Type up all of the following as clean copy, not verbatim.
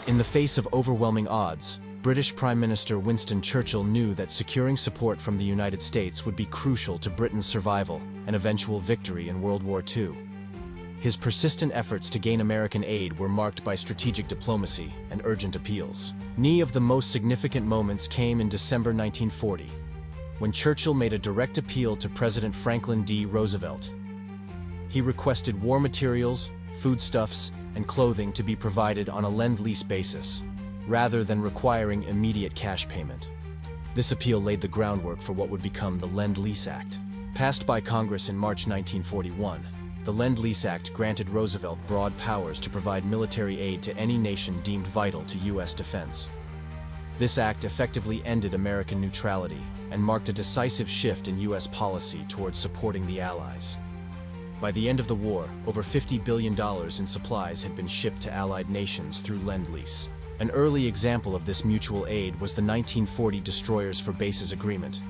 In the face of overwhelming odds, British Prime Minister Winston Churchill knew that securing support from the United States would be crucial to Britain's survival and eventual victory in World War II. His persistent efforts to gain American aid were marked by strategic diplomacy and urgent appeals. One of the most significant moments came in December 1940, when Churchill made a direct appeal to President Franklin D. Roosevelt. He requested war materials, foodstuffs, and clothing to be provided on a lend-lease basis, rather than requiring immediate cash payment. This appeal laid the groundwork for what would become the Lend-Lease Act. Passed by Congress in March 1941, the Lend-Lease Act granted Roosevelt broad powers to provide military aid to any nation deemed vital to U.S. defense. This act effectively ended American neutrality and marked a decisive shift in U.S. policy towards supporting the Allies. By the end of the war, over $50 billion in supplies had been shipped to Allied nations through Lend-Lease. An early example of this mutual aid was the 1940 Destroyers for Bases Agreement.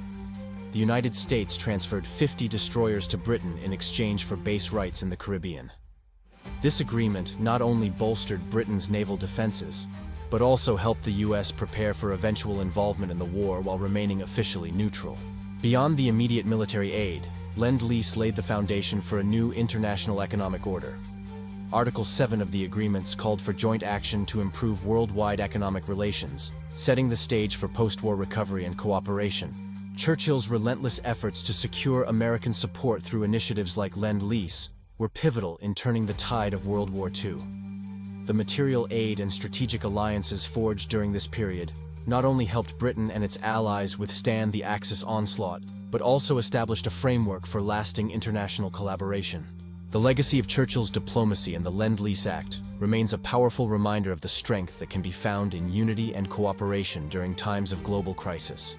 The United States transferred 50 destroyers to Britain in exchange for base rights in the Caribbean. This agreement not only bolstered Britain's naval defenses, but also helped the U.S. prepare for eventual involvement in the war while remaining officially neutral. Beyond the immediate military aid, Lend-Lease laid the foundation for a new international economic order. Article 7 of the agreements called for joint action to improve worldwide economic relations, setting the stage for post-war recovery and cooperation. Churchill's relentless efforts to secure American support through initiatives like Lend-Lease were pivotal in turning the tide of World War II. The material aid and strategic alliances forged during this period not only helped Britain and its allies withstand the Axis onslaught, but also established a framework for lasting international collaboration. The legacy of Churchill's diplomacy and the Lend-Lease Act remains a powerful reminder of the strength that can be found in unity and cooperation during times of global crisis.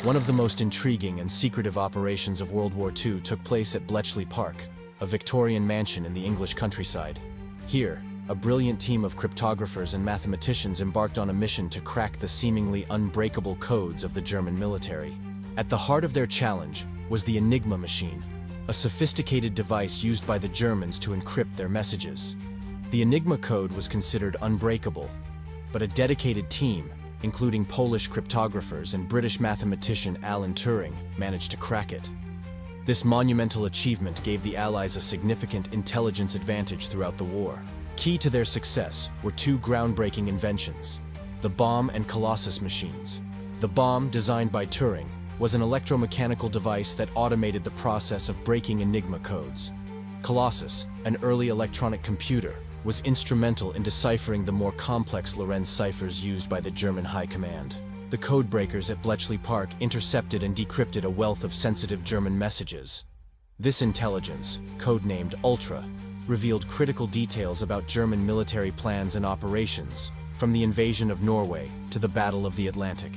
One of the most intriguing and secretive operations of World War II took place at Bletchley Park, a Victorian mansion in the English countryside. Here, a brilliant team of cryptographers and mathematicians embarked on a mission to crack the seemingly unbreakable codes of the German military. At the heart of their challenge was the Enigma machine, a sophisticated device used by the Germans to encrypt their messages. The Enigma code was considered unbreakable, but a dedicated team, including Polish cryptographers and British mathematician Alan Turing, managed to crack it. This monumental achievement gave the Allies a significant intelligence advantage throughout the war. Key to their success were two groundbreaking inventions: the bomb and Colossus machines. The bomb, designed by Turing, was an electromechanical device that automated the process of breaking Enigma codes. Colossus, an early electronic computer, was instrumental in deciphering the more complex Lorenz ciphers used by the German High Command. The codebreakers at Bletchley Park intercepted and decrypted a wealth of sensitive German messages. This intelligence, codenamed Ultra, revealed critical details about German military plans and operations, from the invasion of Norway to the Battle of the Atlantic.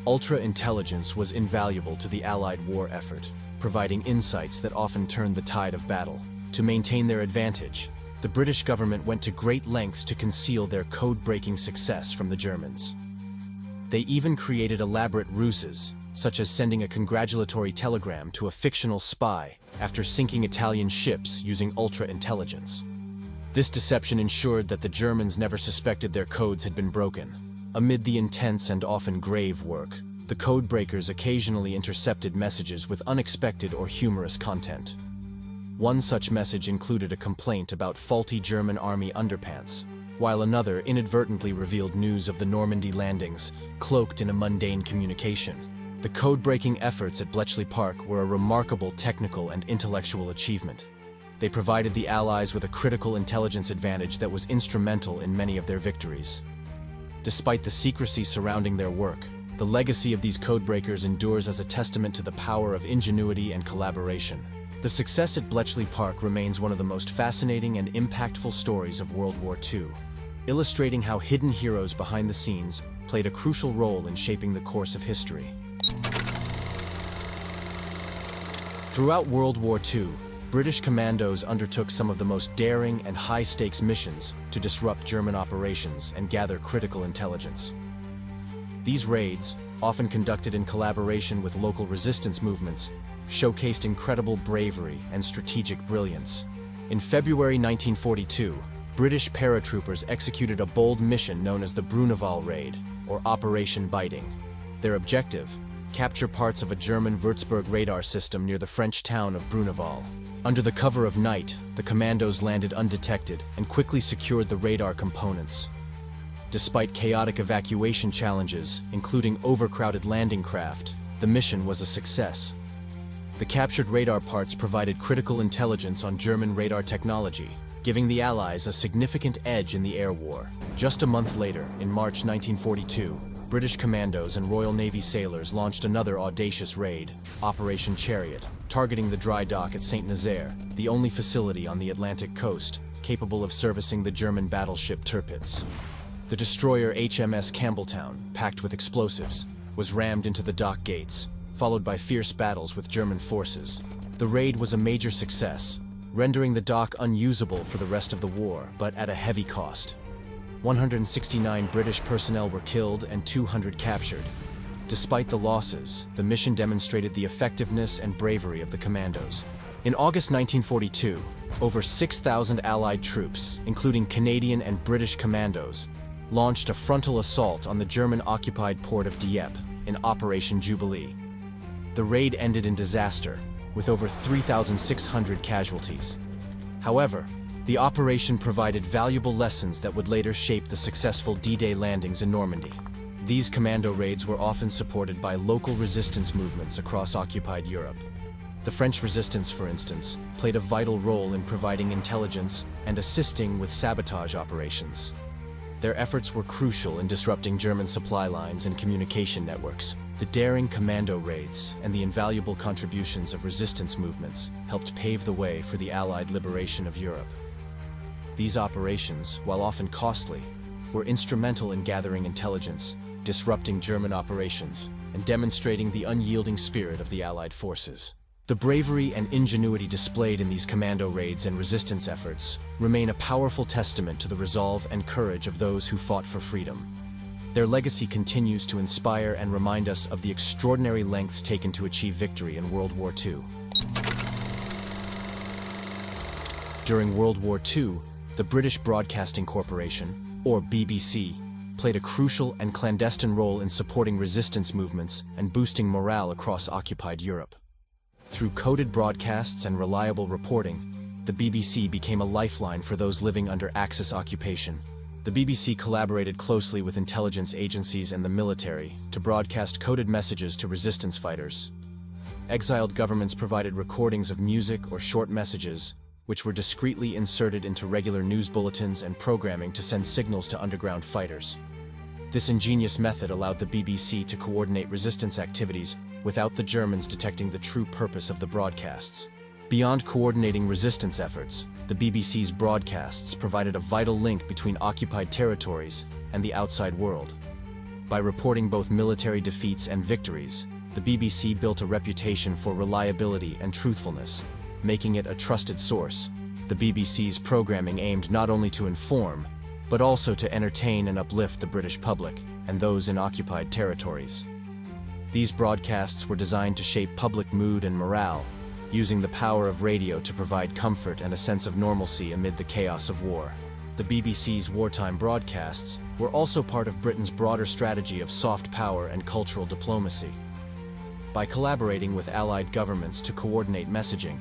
Ultra intelligence was invaluable to the Allied war effort, providing insights that often turned the tide of battle. To maintain their advantage, the British government went to great lengths to conceal their code-breaking success from the Germans. They even created elaborate ruses, such as sending a congratulatory telegram to a fictional spy after sinking Italian ships using ultra-intelligence. This deception ensured that the Germans never suspected their codes had been broken. Amid the intense and often grave work, the codebreakers occasionally intercepted messages with unexpected or humorous content. One such message included a complaint about faulty German army underpants, while another inadvertently revealed news of the Normandy landings, cloaked in a mundane communication. The code-breaking efforts at Bletchley Park were a remarkable technical and intellectual achievement. They provided the Allies with a critical intelligence advantage that was instrumental in many of their victories. Despite the secrecy surrounding their work, the legacy of these codebreakers endures as a testament to the power of ingenuity and collaboration. The success at Bletchley Park remains one of the most fascinating and impactful stories of World War II, illustrating how hidden heroes behind the scenes played a crucial role in shaping the course of history. Throughout World War II, British commandos undertook some of the most daring and high-stakes missions to disrupt German operations and gather critical intelligence. These raids, often conducted in collaboration with local resistance movements, showcased incredible bravery and strategic brilliance. In February 1942, British paratroopers executed a bold mission known as the Bruneval Raid, or Operation Biting. Their objective: capture parts of a German Würzburg radar system near the French town of Bruneval. Under the cover of night, the Commandos landed undetected and quickly secured the radar components. Despite chaotic evacuation challenges, including overcrowded landing craft, the mission was a success. The captured radar parts provided critical intelligence on German radar technology, giving the Allies a significant edge in the air war. Just a month later, in March 1942, British Commandos and Royal Navy sailors launched another audacious raid, Operation Chariot, targeting the dry dock at St. Nazaire, the only facility on the Atlantic coast capable of servicing the German battleship Tirpitz. The destroyer HMS Campbelltown, packed with explosives, was rammed into the dock gates, followed by fierce battles with German forces. The raid was a major success, rendering the dock unusable for the rest of the war, but at a heavy cost. 169 British personnel were killed and 200 captured. Despite the losses, the mission demonstrated the effectiveness and bravery of the Commandos. In August 1942, over 6,000 Allied troops, including Canadian and British Commandos, launched a frontal assault on the German-occupied port of Dieppe in Operation Jubilee. The raid ended in disaster, with over 3,600 casualties. However, the operation provided valuable lessons that would later shape the successful D-Day landings in Normandy. These commando raids were often supported by local resistance movements across occupied Europe. The French resistance, for instance, played a vital role in providing intelligence and assisting with sabotage operations. Their efforts were crucial in disrupting German supply lines and communication networks. The daring commando raids and the invaluable contributions of resistance movements helped pave the way for the Allied liberation of Europe. These operations, while often costly, were instrumental in gathering intelligence, disrupting German operations, and demonstrating the unyielding spirit of the Allied forces. The bravery and ingenuity displayed in these commando raids and resistance efforts remain a powerful testament to the resolve and courage of those who fought for freedom. Their legacy continues to inspire and remind us of the extraordinary lengths taken to achieve victory in World War II. During World War II, the British Broadcasting Corporation, or BBC, played a crucial and clandestine role in supporting resistance movements and boosting morale across occupied Europe. Through coded broadcasts and reliable reporting, the BBC became a lifeline for those living under Axis occupation. The BBC collaborated closely with intelligence agencies and the military to broadcast coded messages to resistance fighters. Exiled governments provided recordings of music or short messages, which were discreetly inserted into regular news bulletins and programming to send signals to underground fighters. This ingenious method allowed the BBC to coordinate resistance activities without the Germans detecting the true purpose of the broadcasts. Beyond coordinating resistance efforts, the BBC's broadcasts provided a vital link between occupied territories and the outside world. By reporting both military defeats and victories, the BBC built a reputation for reliability and truthfulness, making it a trusted source. The BBC's programming aimed not only to inform, but also to entertain and uplift the British public and those in occupied territories. These broadcasts were designed to shape public mood and morale, using the power of radio to provide comfort and a sense of normalcy amid the chaos of war. The BBC's wartime broadcasts were also part of Britain's broader strategy of soft power and cultural diplomacy. By collaborating with Allied governments to coordinate messaging,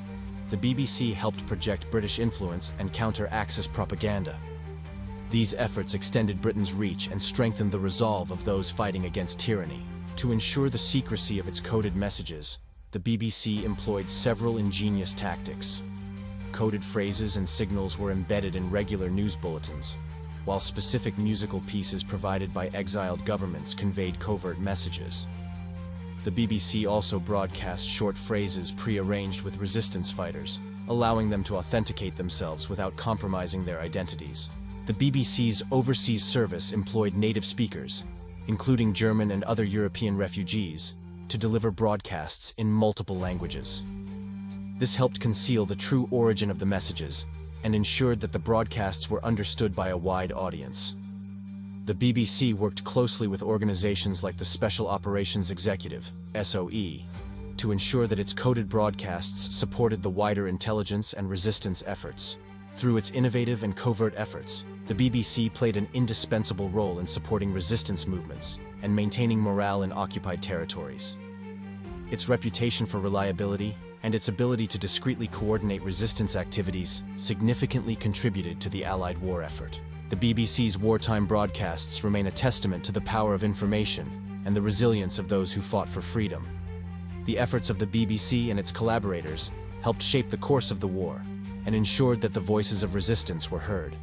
the BBC helped project British influence and counter Axis propaganda. These efforts extended Britain's reach and strengthened the resolve of those fighting against tyranny. To ensure the secrecy of its coded messages, the BBC employed several ingenious tactics. Coded phrases and signals were embedded in regular news bulletins, while specific musical pieces provided by exiled governments conveyed covert messages. The BBC also broadcast short phrases pre-arranged with resistance fighters, allowing them to authenticate themselves without compromising their identities. The BBC's overseas service employed native speakers, including German and other European refugees, to deliver broadcasts in multiple languages. This helped conceal the true origin of the messages and ensured that the broadcasts were understood by a wide audience. The BBC worked closely with organizations like the Special Operations Executive, SOE, to ensure that its coded broadcasts supported the wider intelligence and resistance efforts. Through its innovative and covert efforts, the BBC played an indispensable role in supporting resistance movements and maintaining morale in occupied territories. Its reputation for reliability and its ability to discreetly coordinate resistance activities significantly contributed to the Allied war effort. The BBC's wartime broadcasts remain a testament to the power of information and the resilience of those who fought for freedom. The efforts of the BBC and its collaborators helped shape the course of the war and ensured that the voices of resistance were heard.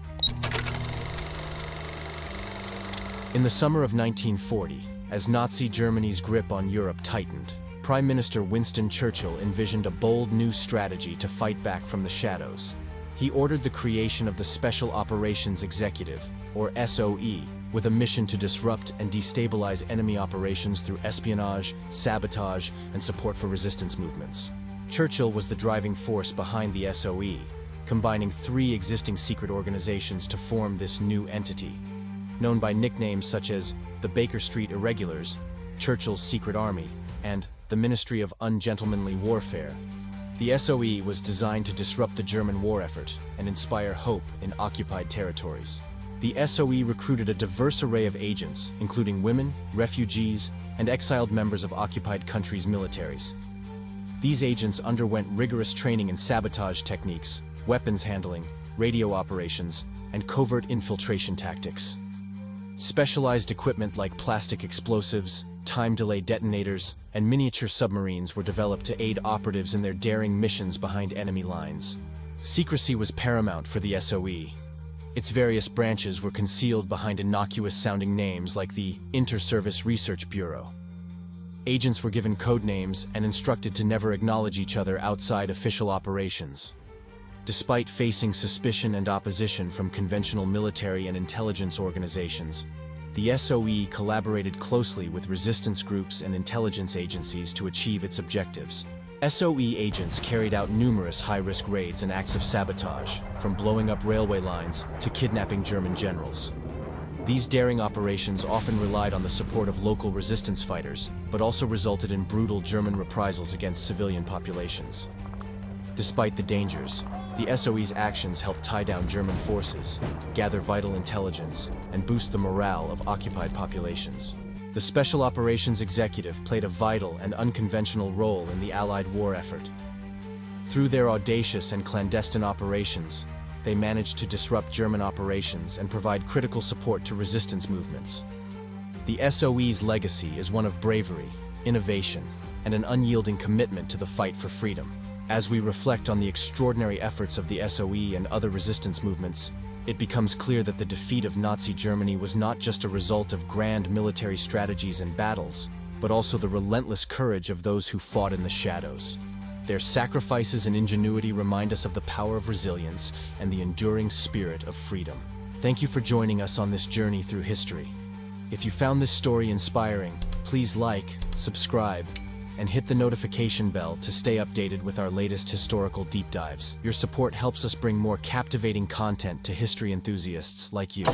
In the summer of 1940, as Nazi Germany's grip on Europe tightened, Prime Minister Winston Churchill envisioned a bold new strategy to fight back from the shadows. He ordered the creation of the Special Operations Executive, or SOE, with a mission to disrupt and destabilize enemy operations through espionage, sabotage, and support for resistance movements. Churchill was the driving force behind the SOE, combining three existing secret organizations to form this new entity. Known by nicknames such as the Baker Street Irregulars, Churchill's Secret Army, and the Ministry of Ungentlemanly Warfare, the SOE was designed to disrupt the German war effort and inspire hope in occupied territories. The SOE recruited a diverse array of agents, including women, refugees, and exiled members of occupied countries' militaries. These agents underwent rigorous training in sabotage techniques, weapons handling, radio operations, and covert infiltration tactics. Specialized equipment like plastic explosives, time-delay detonators, and miniature submarines were developed to aid operatives in their daring missions behind enemy lines. Secrecy was paramount for the SOE. Its various branches were concealed behind innocuous-sounding names like the Inter-Service Research Bureau. Agents were given code names and instructed to never acknowledge each other outside official operations. Despite facing suspicion and opposition from conventional military and intelligence organizations, the SOE collaborated closely with resistance groups and intelligence agencies to achieve its objectives. SOE agents carried out numerous high-risk raids and acts of sabotage, from blowing up railway lines to kidnapping German generals. These daring operations often relied on the support of local resistance fighters, but also resulted in brutal German reprisals against civilian populations. Despite the dangers, the SOE's actions helped tie down German forces, gather vital intelligence, and boost the morale of occupied populations. The Special Operations Executive played a vital and unconventional role in the Allied war effort. Through their audacious and clandestine operations, they managed to disrupt German operations and provide critical support to resistance movements. The SOE's legacy is one of bravery, innovation, and an unyielding commitment to the fight for freedom. As we reflect on the extraordinary efforts of the SOE and other resistance movements, it becomes clear that the defeat of Nazi Germany was not just a result of grand military strategies and battles, but also the relentless courage of those who fought in the shadows. Their sacrifices and ingenuity remind us of the power of resilience and the enduring spirit of freedom. Thank you for joining us on this journey through history. If you found this story inspiring, please like, subscribe, and hit the notification bell to stay updated with our latest historical deep dives. Your support helps us bring more captivating content to history enthusiasts like you.